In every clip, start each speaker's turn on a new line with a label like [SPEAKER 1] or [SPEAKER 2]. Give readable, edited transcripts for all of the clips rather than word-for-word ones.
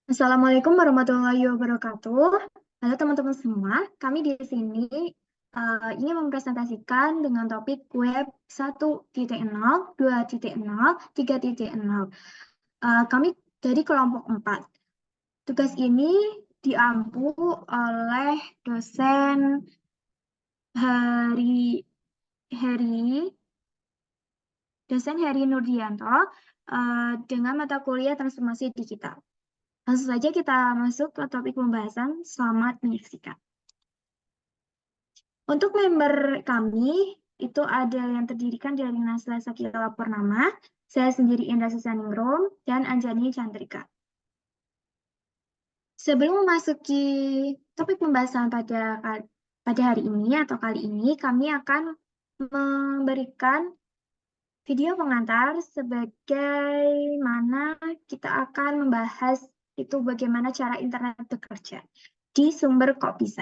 [SPEAKER 1] Assalamualaikum warahmatullahi wabarakatuh. Halo teman-teman semua, kami di sini ingin mempresentasikan dengan topik web 1.0, 2.0, 3.0. Kami dari kelompok 4. Tugas ini diampu oleh dosen Hari Heri, dosen Heri Nurdianto dengan mata kuliah transformasi digital. Langsung saja kita masuk ke topik pembahasan. Selamat menyaksikan. Untuk member kami, itu ada yang terdirikan dari Nasla Sakila Purnama, saya sendiri Indra Susaningrum, dan Anjani Chandrika. Sebelum memasuki topik pembahasan pada hari ini atau kali ini, kami akan memberikan video pengantar sebagaimana kita akan membahas itu bagaimana cara internet bekerja di sumber Kok Bisa.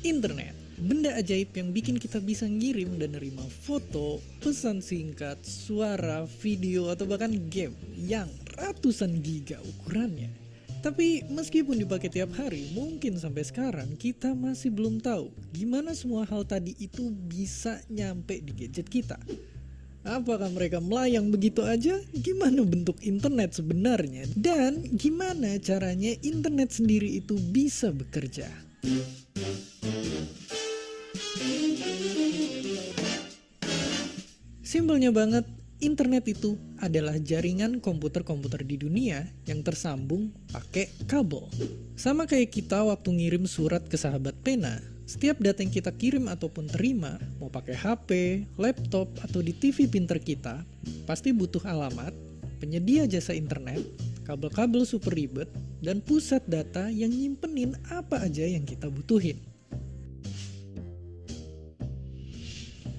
[SPEAKER 2] Internet, benda ajaib yang bikin kita bisa ngirim dan nerima foto, pesan singkat, suara, video, atau bahkan game yang ratusan giga ukurannya. Tapi meskipun dipakai tiap hari, mungkin sampai sekarang kita masih belum tahu gimana semua hal tadi itu bisa nyampe di gadget kita. Apakah mereka melayang begitu aja? Gimana bentuk internet sebenarnya? Dan gimana caranya internet sendiri itu bisa bekerja? Simpelnya banget, internet itu adalah jaringan komputer-komputer di dunia yang tersambung pakai kabel. Sama kayak kita waktu ngirim surat ke sahabat pena, setiap data yang kita kirim ataupun terima, mau pakai HP, laptop, atau di TV pinter kita, pasti butuh alamat, penyedia jasa internet, kabel-kabel super ribet, dan pusat data yang nyimpenin apa aja yang kita butuhin.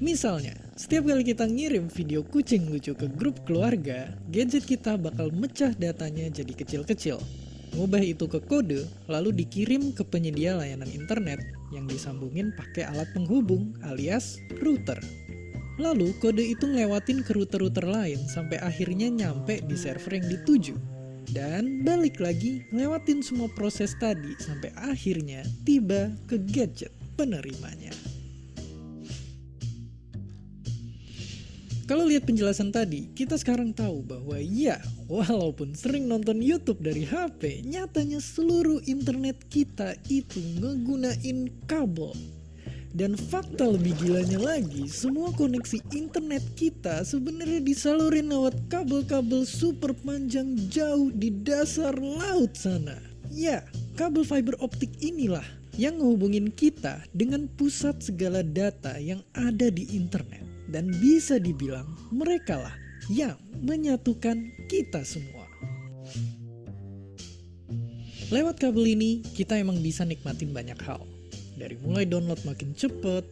[SPEAKER 2] Misalnya, setiap kali kita ngirim video kucing lucu ke grup keluarga, gadget kita bakal mecah datanya jadi kecil-kecil. Ngubah itu ke kode, lalu dikirim ke penyedia layanan internet yang disambungin pakai alat penghubung alias router. Lalu kode itu ngelewatin ke router-router lain sampai akhirnya nyampe di server yang dituju. Dan balik lagi ngelewatin semua proses tadi sampai akhirnya tiba ke gadget penerimanya. Kalau lihat penjelasan tadi, kita sekarang tahu bahwa ya, walaupun sering nonton YouTube dari HP, nyatanya seluruh internet kita itu ngegunain kabel. Dan fakta lebih gilanya lagi, semua koneksi internet kita sebenarnya disalurin lewat kabel-kabel super panjang jauh di dasar laut sana. Ya, kabel fiber optik inilah yang ngehubungin kita dengan pusat segala data yang ada di internet. Dan bisa dibilang mereka lah yang menyatukan kita semua. Lewat kabel ini kita emang bisa nikmatin banyak hal. Dari mulai download makin cepet,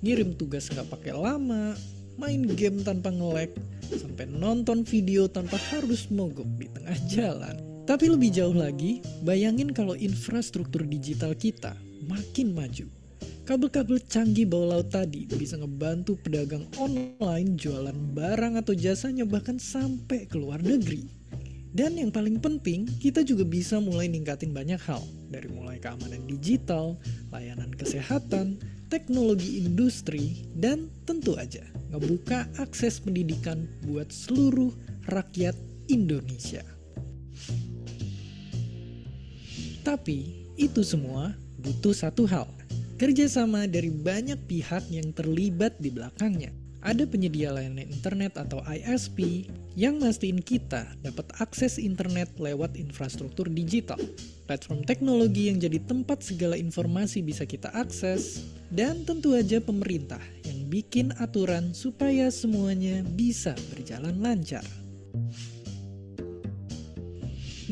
[SPEAKER 2] ngirim tugas nggak pakai lama, main game tanpa nge-lag, sampai nonton video tanpa harus mogok di tengah jalan. Tapi lebih jauh lagi, bayangin kalau infrastruktur digital kita makin maju. Kabel-kabel canggih bawah laut tadi bisa ngebantu pedagang online jualan barang atau jasanya bahkan sampai ke luar negeri. Dan yang paling penting, kita juga bisa mulai ningkatin banyak hal. Dari mulai keamanan digital, layanan kesehatan, teknologi industri, dan tentu aja ngebuka akses pendidikan buat seluruh rakyat Indonesia. Tapi itu semua butuh satu hal. Kerjasama dari banyak pihak yang terlibat di belakangnya. Ada penyedia layanan internet atau ISP yang mastiin kita dapat akses internet lewat infrastruktur digital. Platform teknologi yang jadi tempat segala informasi bisa kita akses. Dan tentu aja pemerintah yang bikin aturan supaya semuanya bisa berjalan lancar.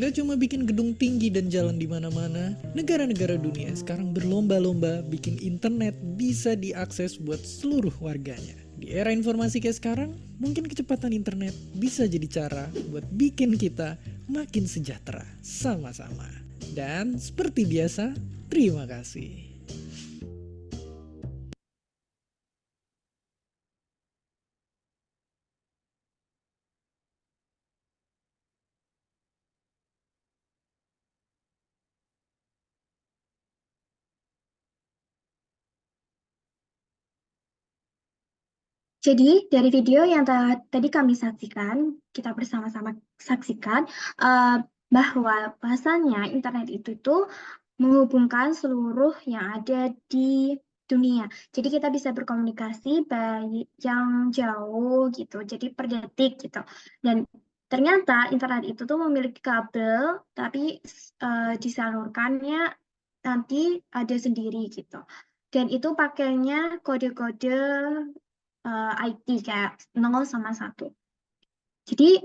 [SPEAKER 2] Nggak cuma bikin gedung tinggi dan jalan di mana-mana, negara-negara dunia sekarang berlomba-lomba bikin internet bisa diakses buat seluruh warganya. Di era informasi kayak sekarang, mungkin kecepatan internet bisa jadi cara buat bikin kita makin sejahtera sama-sama. Dan seperti biasa, terima kasih.
[SPEAKER 1] Jadi dari video yang tadi kami saksikan, kita bersama-sama saksikan bahwa bahasanya internet itu tuh menghubungkan seluruh yang ada di dunia. Jadi kita bisa berkomunikasi baik yang jauh gitu, jadi per detik gitu. Dan ternyata internet itu tuh memiliki kabel, tapi disalurkannya nanti ada sendiri gitu. Dan itu pakainya kode-kode IT kayak 0 sama 1. Jadi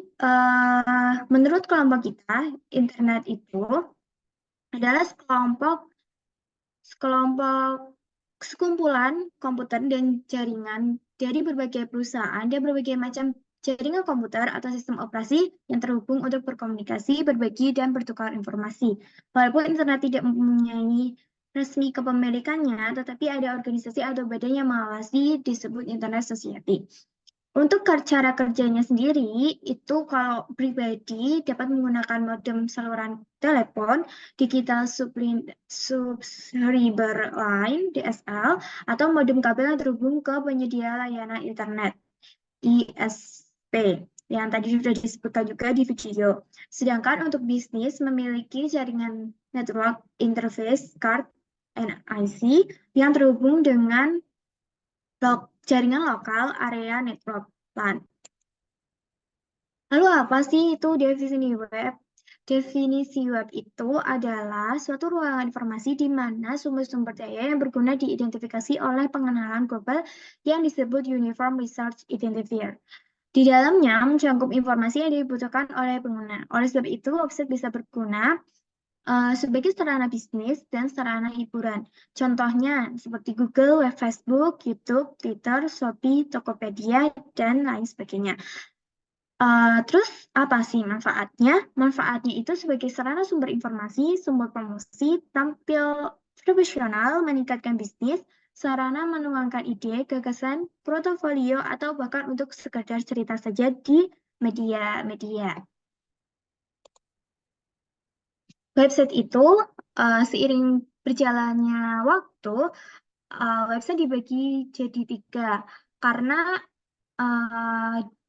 [SPEAKER 1] menurut kelompok kita, internet itu adalah sekumpulan komputer dan jaringan dari berbagai perusahaan dan berbagai macam jaringan komputer atau sistem operasi yang terhubung untuk berkomunikasi, berbagi, dan bertukar informasi. Walaupun internet tidak mempunyai resmi kepemilikannya, tetapi ada organisasi atau badan yang mengawasi disebut Internet Society. Untuk cara kerjanya sendiri, itu kalau pribadi dapat menggunakan modem saluran telepon, digital subscriber line, DSL, atau modem kabel yang terhubung ke penyedia layanan internet, ISP, yang tadi sudah disebutkan juga di video. Sedangkan untuk bisnis memiliki jaringan network interface card NIC yang terhubung dengan jaringan lokal area network LAN. Lalu apa sih itu definisi web? Definisi web itu adalah suatu ruangan informasi di mana sumber-sumber daya yang berguna diidentifikasi oleh pengenalan global yang disebut Uniform Research Identifier. Di dalamnya mencakup informasi yang dibutuhkan oleh pengguna. Oleh sebab itu, website bisa berguna sebagai sarana bisnis dan sarana hiburan. Contohnya seperti Google, web Facebook, YouTube, Twitter, Shopee, Tokopedia, dan lain sebagainya. Terus apa sih manfaatnya? Manfaatnya itu sebagai sarana sumber informasi, sumber promosi, tampil profesional, meningkatkan bisnis, sarana menuangkan ide, gagasan, portofolio, atau bahkan untuk sekedar cerita saja di media-media. Website itu seiring berjalannya waktu, website dibagi jadi 3 karena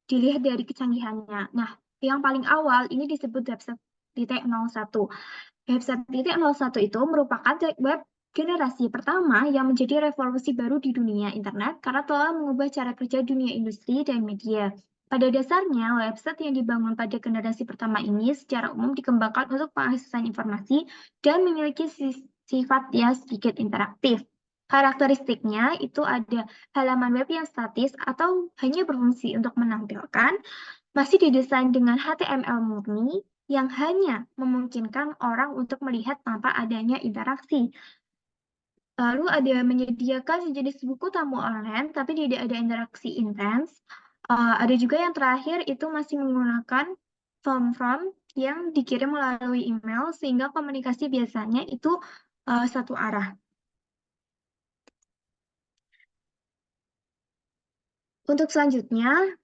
[SPEAKER 1] dilihat dari kecanggihannya. Nah, yang paling awal ini disebut website titik 01. Website titik 01 itu merupakan web generasi pertama yang menjadi revolusi baru di dunia internet karena telah mengubah cara kerja dunia industri dan media. Pada dasarnya, website yang dibangun pada generasi pertama ini secara umum dikembangkan untuk pengaksesan informasi dan memiliki sifat yang sedikit interaktif. Karakteristiknya itu ada halaman web yang statis atau hanya berfungsi untuk menampilkan, masih didesain dengan HTML murni yang hanya memungkinkan orang untuk melihat tanpa adanya interaksi. Lalu ada menyediakan sejenis buku tamu online, tapi tidak ada interaksi intens. Ada juga yang terakhir itu masih menggunakan form-form yang dikirim melalui email, sehingga komunikasi biasanya itu satu arah. Untuk selanjutnya,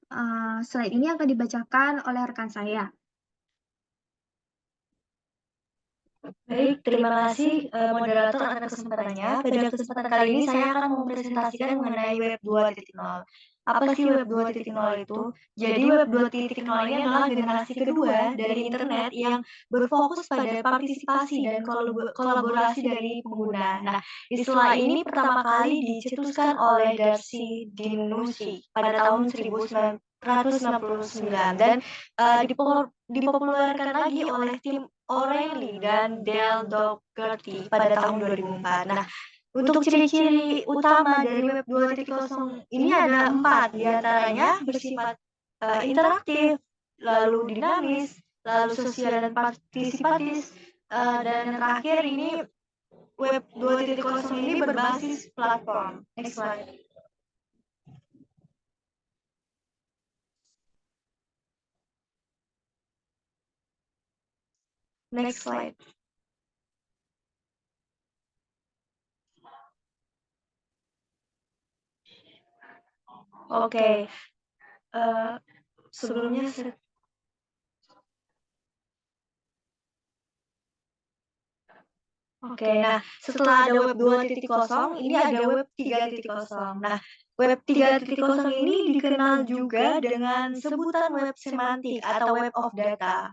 [SPEAKER 1] slide ini akan dibacakan oleh rekan saya.
[SPEAKER 3] Baik, terima kasih moderator atas kesempatannya. Pada kesempatan kali ini saya akan mempresentasikan mengenai Web 2.0. Apa sih Web 2.0 itu? Jadi Web 2.0 ini adalah generasi kedua dari internet yang berfokus pada partisipasi dan kolaborasi dari pengguna. Nah, istilah ini pertama kali dicetuskan oleh Darcy Dinucci pada tahun 1969 dan dipopulerkan lagi oleh tim O'Reilly dan Dale Dougherty pada tahun 2004. Nah, untuk ciri-ciri utama dari Web 2.0 ini ada 4, diantaranya bersifat interaktif, lalu dinamis, lalu sosial dan partisipatif, dan yang terakhir ini Web 2.0 ini berbasis platform. Next slide. Next slide. Oke, sebelumnya Oke, nah setelah ada web 2.0, ini ada web 3.0. Nah, web 3.0 ini dikenal juga dengan sebutan web semantik atau web of data.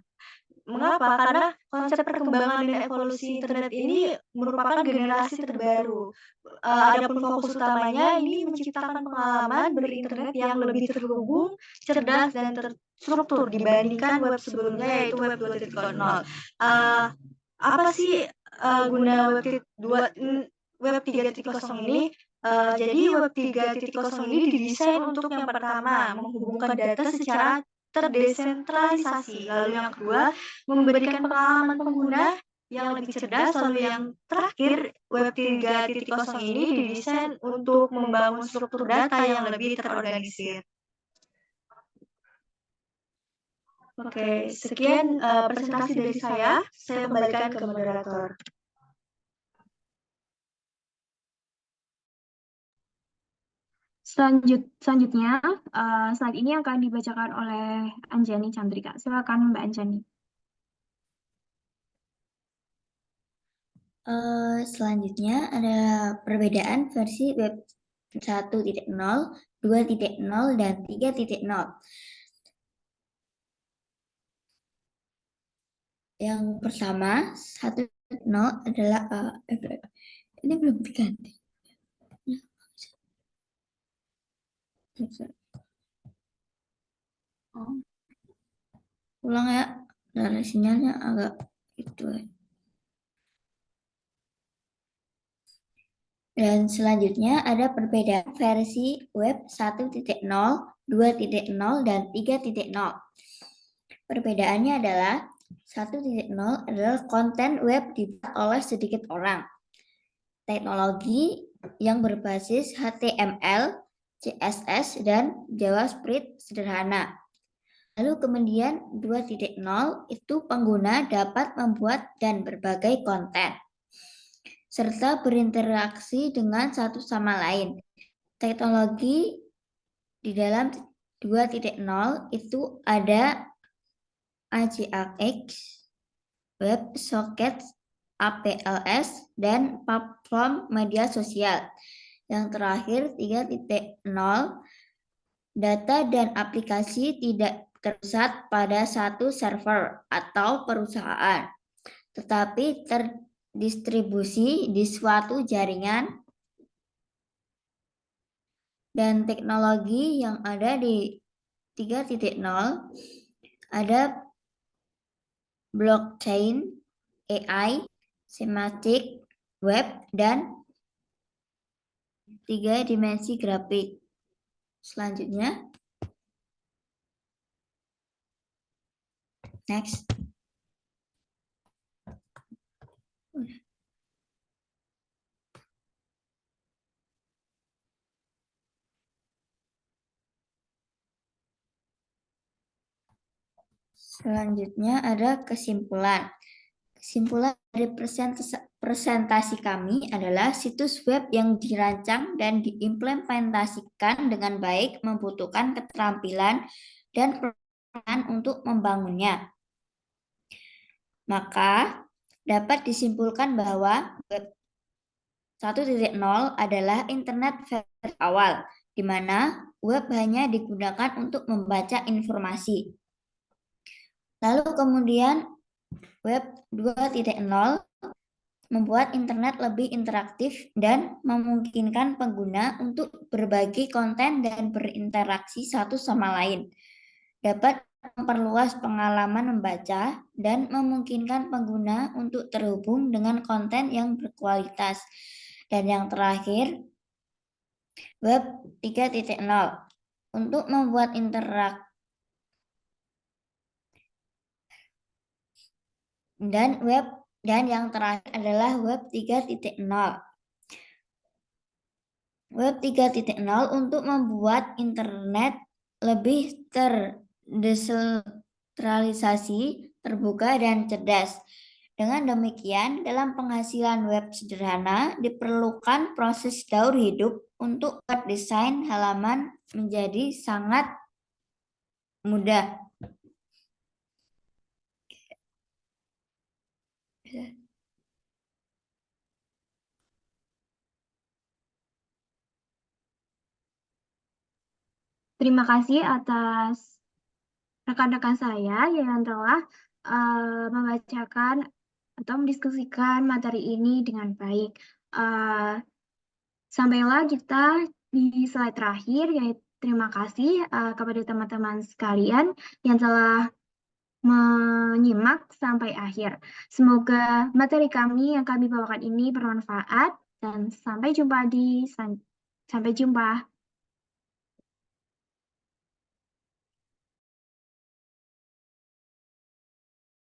[SPEAKER 3] Mengapa? Karena konsep perkembangan dan evolusi internet ini merupakan generasi terbaru. Adapun fokus utamanya ini menciptakan pengalaman berinternet yang lebih terhubung, cerdas, dan terstruktur dibandingkan web sebelumnya yaitu web 2.0. Apa sih guna web 3.0 ini? Jadi web 3.0 ini didesain untuk yang pertama, menghubungkan data secara terdesentralisasi. Lalu yang kedua, memberikan pengalaman pengguna yang lebih cerdas. Lalu yang terakhir, web 3.0 ini didesain untuk membangun struktur data yang lebih terorganisir. Oke, sekian presentasi dari saya. Saya kembalikan ke moderator.
[SPEAKER 1] Selanjutnya, slide ini akan dibacakan oleh Anjani Chandrika. Silakan Mbak Anjani.
[SPEAKER 4] Selanjutnya ada perbedaan versi web 1.0, 2.0, dan 3.0. Yang pertama, 1.0 adalah ini belum diganti. Ulang ya, dari sinyalnya agak itu ya. Dan selanjutnya ada perbedaan versi web 1.0, 2.0, dan 3.0. Perbedaannya adalah 1.0 adalah konten web dibuat oleh sedikit orang. Teknologi yang berbasis HTML, CSS, dan JavaScript sederhana. Lalu kemudian 2.0 itu pengguna dapat membuat dan berbagai konten, serta berinteraksi dengan satu sama lain. Teknologi di dalam 2.0 itu ada AJAX, WebSockets, APLS, dan platform media sosial. Yang terakhir 3.0, data dan aplikasi tidak terpusat pada satu server atau perusahaan, tetapi terdistribusi di suatu jaringan. Dan teknologi yang ada di 3.0 ada blockchain, AI, semantik, web, dan 3 dimensi grafik. Selanjutnya, next. Selanjutnya ada kesimpulan. Kesimpulan dari presentasi kami adalah situs web yang dirancang dan diimplementasikan dengan baik membutuhkan keterampilan dan peran untuk membangunnya. Maka dapat disimpulkan bahwa web 1.0 adalah internet versi awal, di mana web hanya digunakan untuk membaca informasi. Lalu kemudian web 2.0 membuat internet lebih interaktif dan memungkinkan pengguna untuk berbagi konten dan berinteraksi satu sama lain. Dapat memperluas pengalaman membaca dan memungkinkan pengguna untuk terhubung dengan konten yang berkualitas. Dan yang terakhir, web 3.0 untuk membuat interaktif dan yang terakhir adalah web 3.0. Web 3.0 untuk membuat internet lebih terdesentralisasi, terbuka, dan cerdas. Dengan demikian, dalam penghasilan web sederhana diperlukan proses daur hidup untuk membuat desain halaman menjadi sangat mudah.
[SPEAKER 1] Terima kasih atas rekan-rekan saya yang telah membacakan atau mendiskusikan materi ini dengan baik. Sampailah kita di slide terakhir, yaitu terima kasih kepada teman-teman sekalian yang telah menyimak sampai akhir. Semoga materi kami yang kami bawakan ini bermanfaat dan sampai jumpa.